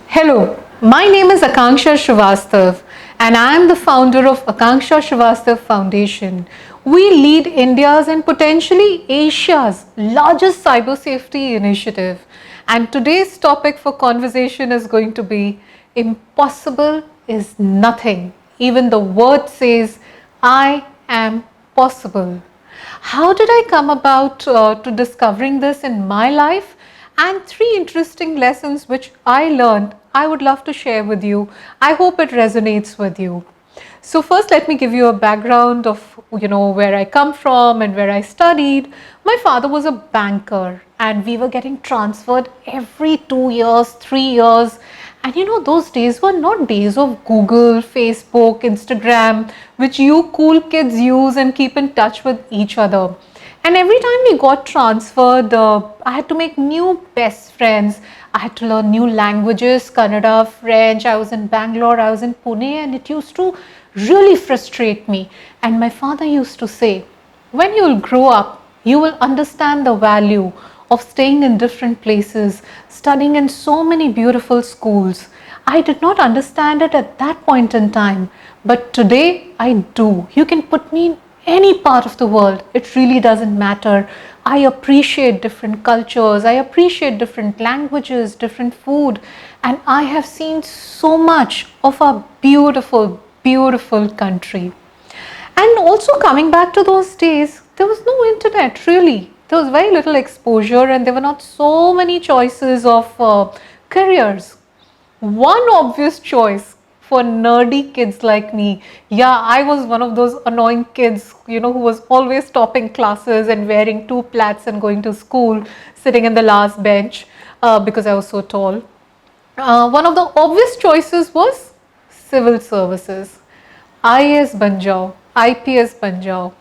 Hello, my name is Akanksha Srivastav and I am the founder of Akanksha Srivastav Foundation. We lead India's and potentially Asia's largest cyber safety initiative. And today's topic for conversation is going to be impossible is nothing. Even the word says, I am possible. How did I come about to discovering this in my life? And three interesting lessons which I learned, I would love to share with you. I hope it resonates with you. So first let me give you a background of where I come from and where I studied. My father was a banker and we were getting transferred every 2 years, 3 years. And those days were not days of Google, Facebook, Instagram, which you cool kids use and keep in touch with each other. And every time we got transferred, I had to make new best friends. I had to learn new languages, Kannada, French. I was in Bangalore, I was in Pune, and it used to really frustrate me. And my father used to say, when you will grow up, you will understand the value of staying in different places, studying in so many beautiful schools. I did not understand it at that point in time, but today I do. You can put me in any part of the world, it really doesn't matter. I appreciate different cultures, I appreciate different languages, different food, and I have seen so much of our beautiful, beautiful country. And also coming back to those days, there was no internet really. There was very little exposure and there were not so many choices of careers. One obvious choice for nerdy kids like me. Yeah, I was one of those annoying kids, who was always topping classes and wearing 2 plaits and going to school, sitting in the last bench because I was so tall. One of the obvious choices was civil services. IAS ban jao, IPS ban jao.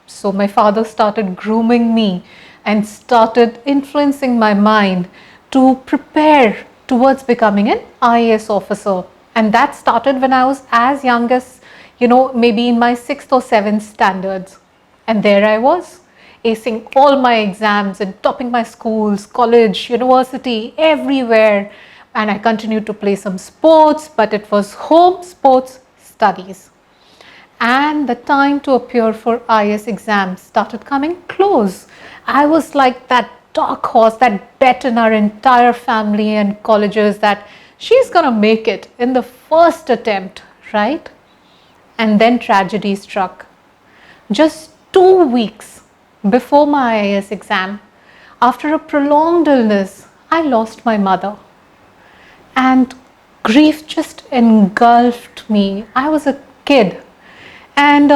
So my father started grooming me and started influencing my mind to prepare towards becoming an IAS officer. And that started when I was as young as, maybe in my 6th or 7th standards. And there I was, acing all my exams and topping my schools, college, university, everywhere. And I continued to play some sports, but it was home, sports, studies. And the time to appear for IAS exams started coming close. I was like that dark horse, that bet in our entire family and colleges that she's gonna make it in the first attempt, right? And then tragedy struck. Just 2 weeks before my IAS exam, after a prolonged illness, I lost my mother. And grief just engulfed me. I was a kid. And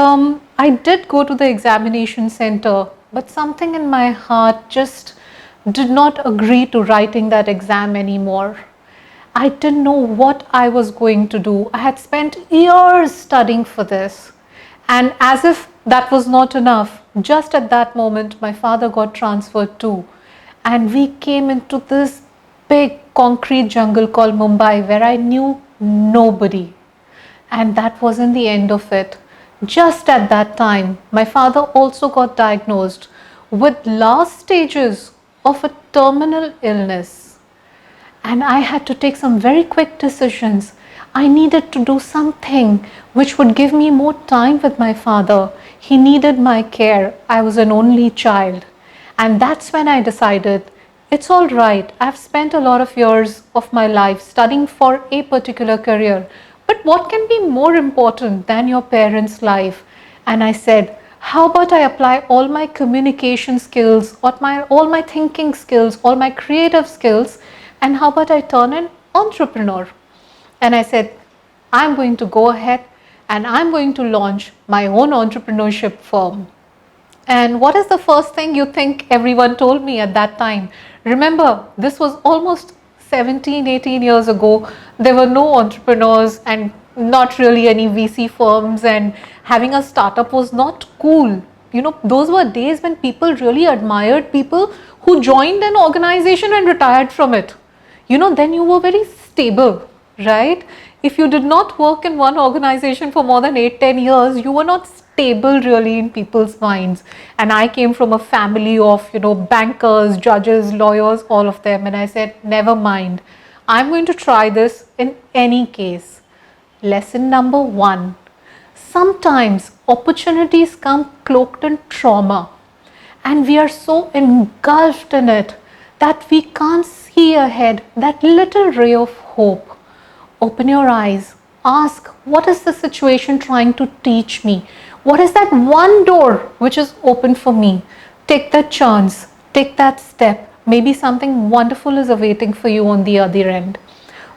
I did go to the examination center, but something in my heart just did not agree to writing that exam anymore. I didn't know what I was going to do. I had spent years studying for this. And as if that was not enough, just at that moment, my father got transferred too. And we came into this big concrete jungle called Mumbai where I knew nobody. And that wasn't the end of it. Just at that time, my father also got diagnosed with last stages of a terminal illness. And I had to take some very quick decisions. I needed to do something which would give me more time with my father. He needed my care. I was an only child. And that's when I decided, it's all right. I've spent a lot of years of my life studying for a particular career. But what can be more important than your parents' life? And I said, how about I apply all my communication skills, all my thinking skills, all my creative skills, and how about I turn an entrepreneur? And I said, I'm going to go ahead and I'm going to launch my own entrepreneurship firm. And what is the first thing you think everyone told me at that time? Remember, this was almost 17, 18 years ago. There were no entrepreneurs and not really any VC firms, and having a startup was not cool. Those were days when people really admired people who joined an organization and retired from it. Then you were very stable, right? If you did not work in one organization for more than 8-10 years, you were not stable really in people's minds. And I came from a family of, bankers, judges, lawyers, all of them. And I said, never mind. I'm going to try this in any case. Lesson number 1. Sometimes opportunities come cloaked in trauma, and we are so engulfed in it that we can't see ahead that little ray of hope. Open your eyes. Ask, what is the situation trying to teach me? What is that one door which is open for me? Take that chance. Take that step. Maybe something wonderful is awaiting for you on the other end.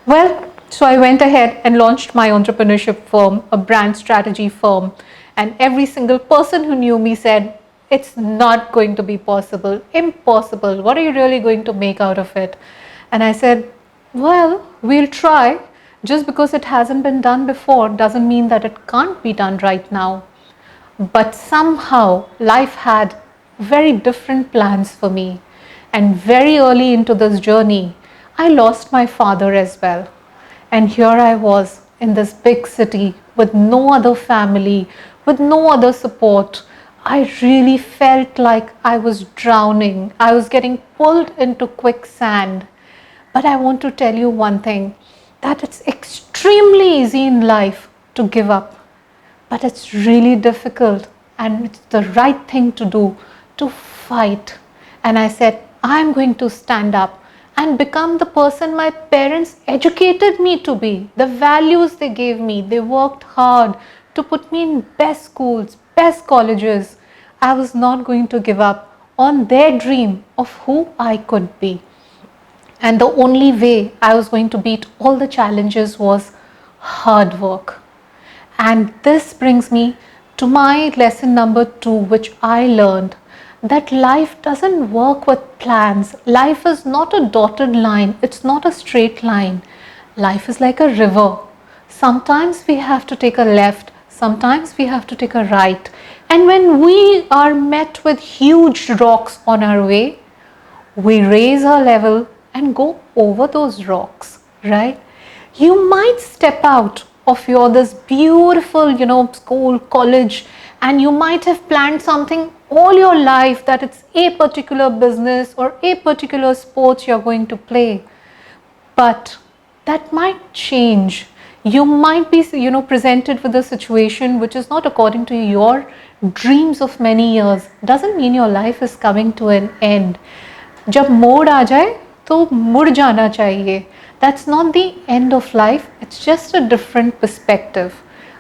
Well, so I went ahead and launched my entrepreneurship firm, a brand strategy firm. And every single person who knew me said, it's not going to be possible, impossible. What are you really going to make out of it? And I said, well, we'll try. Just because it hasn't been done before doesn't mean that it can't be done right now. But somehow life had very different plans for me. And very early into this journey, I lost my father as well. And here I was in this big city with no other family, with no other support. I really felt like I was drowning. I was getting pulled into quicksand. But I want to tell you one thing, that it's extremely easy in life to give up. But it's really difficult, and it's the right thing to do, to fight. And I said, I'm going to stand up and become the person my parents educated me to be, the values they gave me. They worked hard to put me in best schools, best colleges. I was not going to give up on their dream of who I could be. And the only way I was going to beat all the challenges was hard work. And this brings me to my lesson number 2, which I learned, that life doesn't work with plans. Life is not a dotted line. It's not a straight line. Life is like a river. Sometimes we have to take a left. Sometimes we have to take a right. And when we are met with huge rocks on our way, we raise our level and go over those rocks, right? You might step out of your this beautiful, school, college, and you might have planned something all your life, that it's a particular business or a particular sports you're going to play. But that might change. You might be, presented with a situation which is not according to your dreams of many years. Doesn't mean your life is coming to an end. जब मोड़ आ जाए तो मुड़ जाना चाहिए. That's not the end of life. It's just a different perspective.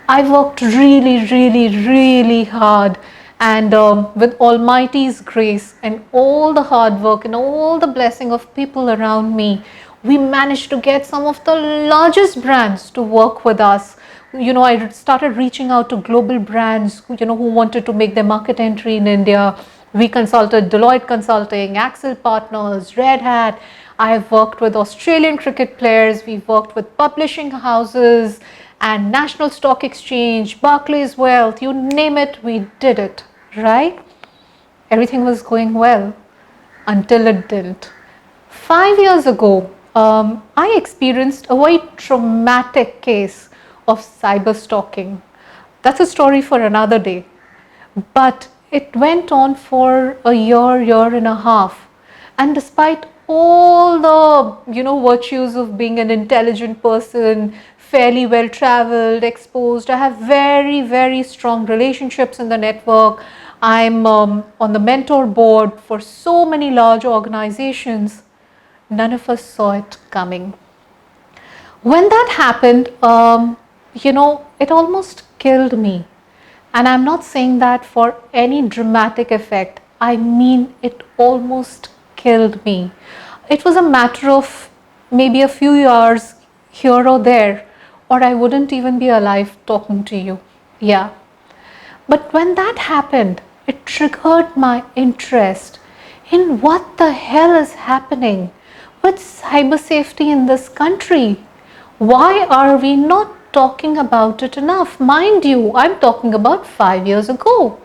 I worked really, really, really hard, and with Almighty's grace and all the hard work and all the blessing of people around me, we managed to get some of the largest brands to work with us. I started reaching out to global brands, who wanted to make their market entry in India. We consulted Deloitte Consulting, Axel Partners, Red Hat. I've worked with Australian cricket players. We've worked with publishing houses and National Stock Exchange, Barclays Wealth, you name it, we did it, right? Everything was going well until it didn't. 5 years ago, I experienced a very traumatic case of cyber stalking. That's a story for another day. But it went on for a year and a half. And despite all the, virtues of being an intelligent person, fairly well traveled, exposed, I have very, very strong relationships in the network. I'm on the mentor board for so many large organizations. None of us saw it coming. When that happened, it almost killed me. And I'm not saying that for any dramatic effect. I mean, it almost killed me. It was a matter of maybe a few years here or there, or I wouldn't even be alive talking to you. Yeah. But when that happened, it triggered my interest in what the hell is happening with cyber safety in this country. Why are we not talking about it enough? Mind you, I'm talking about 5 years ago.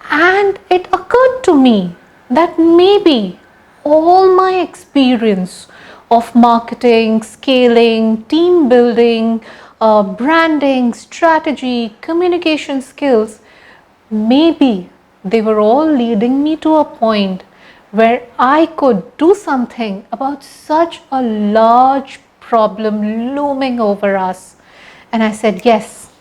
And it occurred to me that maybe all my experience of marketing, scaling, team building, branding, strategy, communication skills. Maybe they were all leading me to a point where I could do something about such a large problem looming over us. And I said, yes,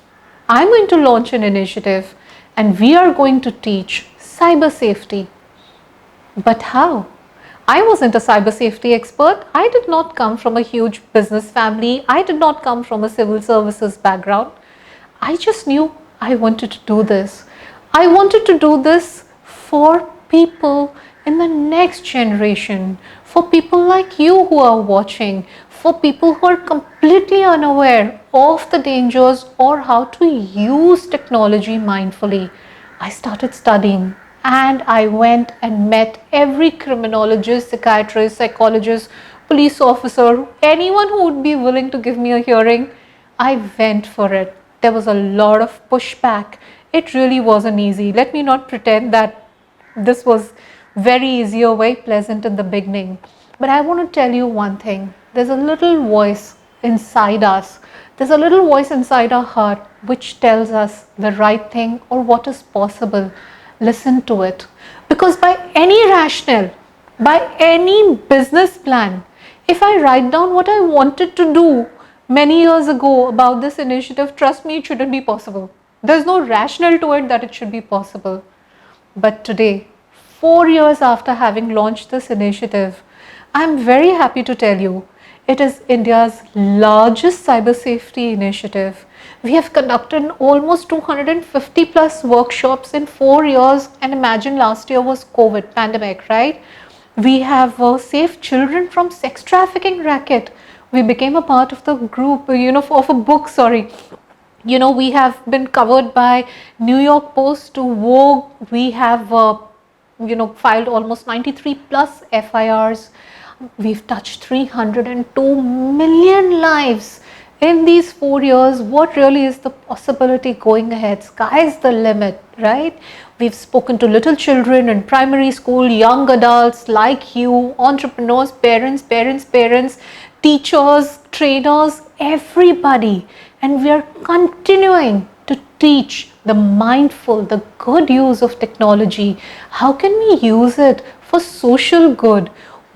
I'm going to launch an initiative and we are going to teach cyber safety. But how? I wasn't a cyber safety expert. I did not come from a huge business family. I did not come from a civil services background. I just knew I wanted to do this. I wanted to do this for people in the next generation, for people like you who are watching, for people who are completely unaware of the dangers or how to use technology mindfully. I started studying and I went and met every criminologist, psychiatrist, psychologist, police officer, anyone who would be willing to give me a hearing. I went for it. There was a lot of pushback. It really wasn't easy. Let me not pretend that this was very easy or very pleasant in the beginning. But I want to tell you one thing. There's a little voice inside us. There's a little voice inside our heart which tells us the right thing or what is possible. Listen to it. Because by any rationale, by any business plan, if I write down what I wanted to do many years ago about this initiative, trust me, it shouldn't be possible. There's no rationale to it that it should be possible. But today, 4 years after having launched this initiative, I'm very happy to tell you it is India's largest cyber safety initiative. We have conducted almost 250 plus workshops in 4 years, and imagine last year was COVID pandemic, right? We have saved children from sex trafficking racket. We became a part of the group, of a book, we have been covered by New York Post to Vogue. We have, filed almost 93 plus FIRs. We've touched 302 million lives in these 4 years. What really is the possibility going ahead? Sky's the limit, right? We've spoken to little children in primary school, young adults like you, entrepreneurs, parents, teachers, trainers, everybody. And we are continuing to teach the mindful, the good use of technology. How can we use it for social good?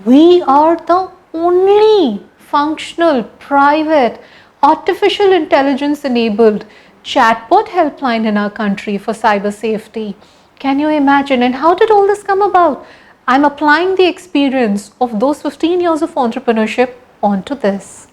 We are the only functional, private, artificial intelligence enabled chatbot helpline in our country for cyber safety. Can you imagine? And how did all this come about? I'm applying the experience of those 15 years of entrepreneurship onto this.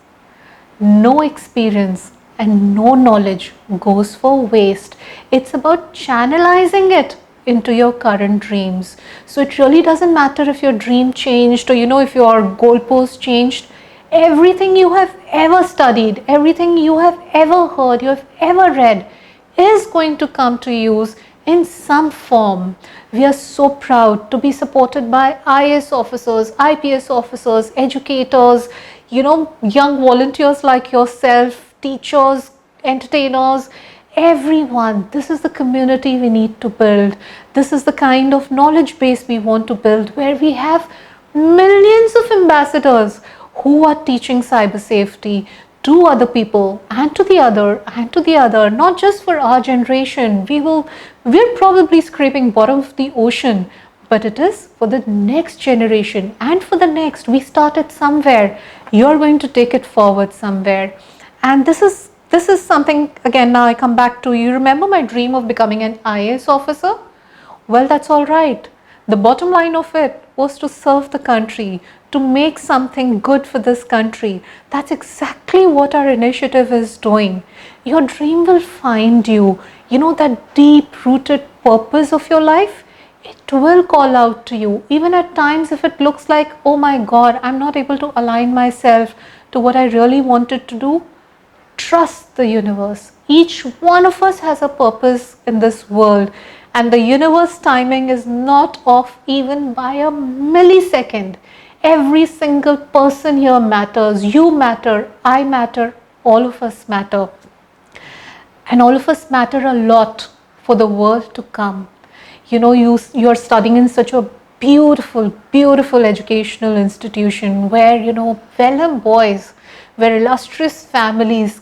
No experience and no knowledge goes for waste. It's about channelizing it into your current dreams. So it really doesn't matter if your dream changed or if your goalpost changed. Everything you have ever studied, everything you have ever heard, you have ever read is going to come to use in some form. We are so proud to be supported by IAS officers, IPS officers, educators, young volunteers like yourself, teachers, entertainers, everyone. This is the community we need to build. This is the kind of knowledge base we want to build, where we have millions of ambassadors who are teaching cyber safety to other people and to the other, not just for our generation. We're probably scraping bottom of the ocean, but it is for the next generation and for the next. We started somewhere. You're going to take it forward somewhere. And this is something, again, now I come back to, you remember my dream of becoming an IAS officer? Well, that's all right. The bottom line of it was to serve the country, to make something good for this country. That's exactly what our initiative is doing. Your dream will find you. That deep-rooted purpose of your life, it will call out to you. Even at times if it looks like, oh my God, I'm not able to align myself to what I really wanted to do. Trust the universe. Each one of us has a purpose in this world, and the universe timing is not off even by a millisecond. Every single person here matters. You matter, I matter, all of us matter. And all of us matter a lot for the world to come. You are studying in such a beautiful educational institution where, Pelham boys, where illustrious families,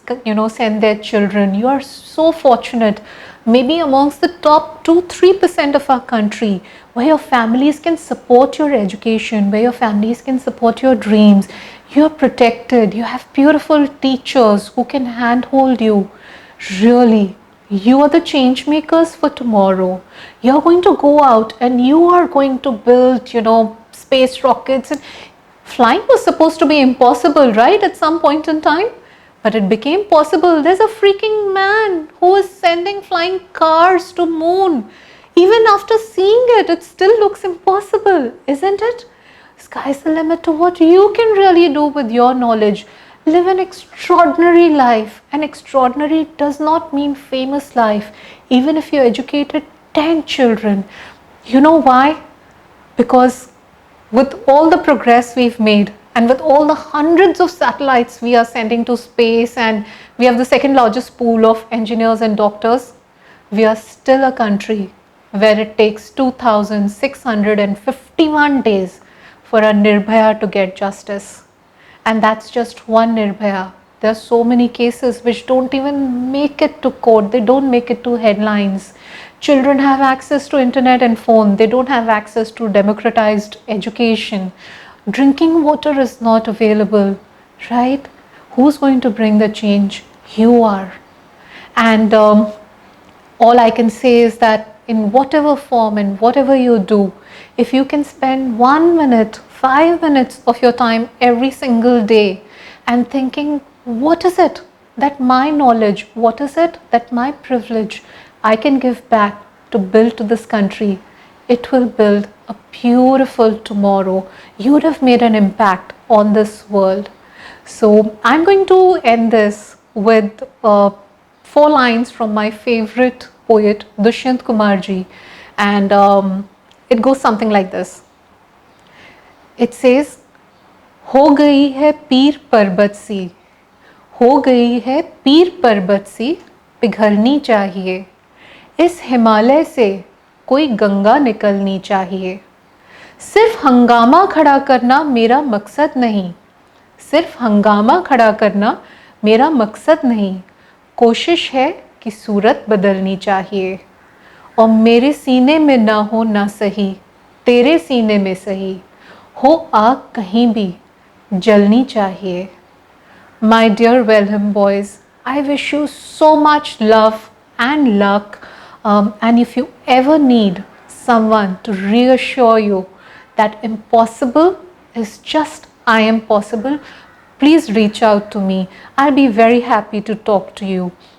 send their children. You are so fortunate, maybe amongst the top 2-3% of our country, where your families can support your education, where your families can support your dreams. You're protected. You have beautiful teachers who can handhold you. Really, you are the change makers for tomorrow. You're going to go out and you are going to build, space rockets. And flying was supposed to be impossible, right, at some point in time? But it became possible. There's a freaking man who is sending flying cars to moon. Even after seeing it, it still looks impossible, isn't it? Sky's the limit to what you can really do with your knowledge. Live an extraordinary life. And extraordinary does not mean famous life. Even if you educated 10 children. You know why? Because with all the progress we've made and with all the hundreds of satellites we are sending to space, and we have the second largest pool of engineers and doctors, we are still a country where it takes 2,651 days for a Nirbhaya to get justice. And that's just one Nirbhaya. There are so many cases which don't even make it to court. They don't make it to headlines. Children have access to internet and phone. They don't have access to democratized education. Drinking water is not available, right? Who's going to bring the change? You are. And all I can say is that in whatever form and whatever you do, if you can spend 1 minute, 5 minutes of your time every single day and thinking, what is it that my knowledge, what is it that my privilege I can give back to build to this country, it will build a beautiful tomorrow. You would have made an impact on this world. So I'm going to end this with 4 lines from my favorite poet, Dushyant Kumarji, and it goes something like this. It says, हो गई है पीर पर्वत सी, हो गई है पीर पर्वत सी, पिघलनी चाहिए, इस हिमालय से कोई गंगा निकलनी चाहिए। सिर्फ हंगामा खड़ा करना मेरा मकसद नहीं, सिर्फ हंगामा खड़ा करना मेरा मकसद नहीं, कोशिश है कि सूरत बदलनी चाहिए। और मेरे सीने में ना हो ना सही, तेरे सीने में सही, हो आग कहीं भी जलनी चाहिए। My dear Welham boys, I wish you so much love and luck, and if you ever need someone to reassure you that impossible is just I am possible, please reach out to me. I'll be very happy to talk to you.